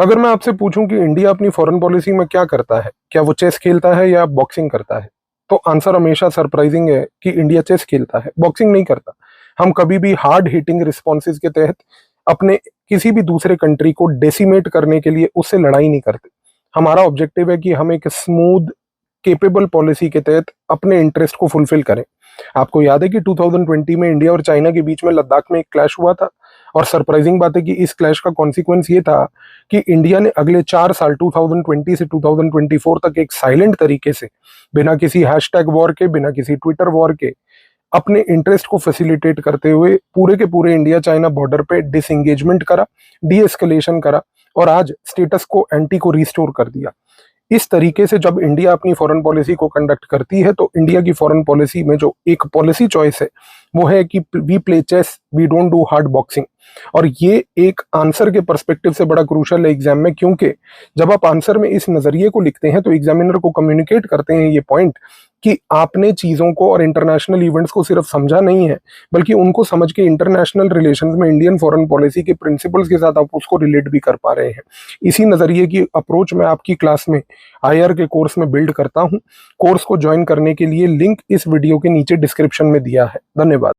अगर मैं आपसे पूछूं कि इंडिया अपनी फॉरेन पॉलिसी में क्या करता है, क्या वो चेस खेलता है या बॉक्सिंग करता है, तो आंसर हमेशा सरप्राइजिंग है कि इंडिया चेस खेलता है, बॉक्सिंग नहीं करता। हम कभी भी हार्ड हिटिंग रिस्पॉन्सेज के तहत अपने किसी भी दूसरे कंट्री को डेसिमेट करने के लिए उससे लड़ाई नहीं करते। हमारा ऑब्जेक्टिव है कि हम एक स्मूथ केपेबल पॉलिसी के तहत अपने इंटरेस्ट को फुलफिल करें। आपको याद है कि 2020 में इंडिया और चाइना के बीच में लद्दाख में एक क्लैश हुआ था, और सरप्राइजिंग बात है कि इस क्लैश का कॉन्सिक्वेंस ये था कि इंडिया ने अगले 4 साल 2020 से 2024 तक एक साइलेंट तरीके से, बिना किसी हैशटैग वॉर के, बिना किसी ट्विटर वॉर के, अपने इंटरेस्ट को फैसिलिटेट करते हुए पूरे के पूरे इंडिया चाइना बॉर्डर पे डिसएंगेजमेंट करा, डी एस्केलेशन करा, और आज स्टेटस को एंटी को रिस्टोर कर दिया। इस तरीके से जब इंडिया अपनी फॉरेन पॉलिसी को कंडक्ट करती है, तो इंडिया की फॉरेन पॉलिसी में जो एक पॉलिसी चॉइस है वो है कि we play chess, we don't do hard boxing. और ये एक आंसर के पर्सपेक्टिव से बड़ा क्रूशल है एग्जाम में, क्योंकि जब आप आंसर में इस नजरिए को लिखते हैं तो एग्जामिनर को कम्युनिकेट करते हैं ये पॉइंट कि आपने चीजों को और इंटरनेशनल इवेंट्स को सिर्फ समझा नहीं है, बल्कि उनको समझ के इंटरनेशनल रिलेशंस में इंडियन फॉरेन पॉलिसी के प्रिंसिपल्स के साथ आप उसको रिलेट भी कर पा रहे हैं। इसी नजरिए की अप्रोच मैं आपकी क्लास में आईआर के कोर्स में बिल्ड करता हूं। कोर्स को ज्वाइन करने के लिए लिंक इस वीडियो के नीचे डिस्क्रिप्शन में दिया है। धन्यवाद।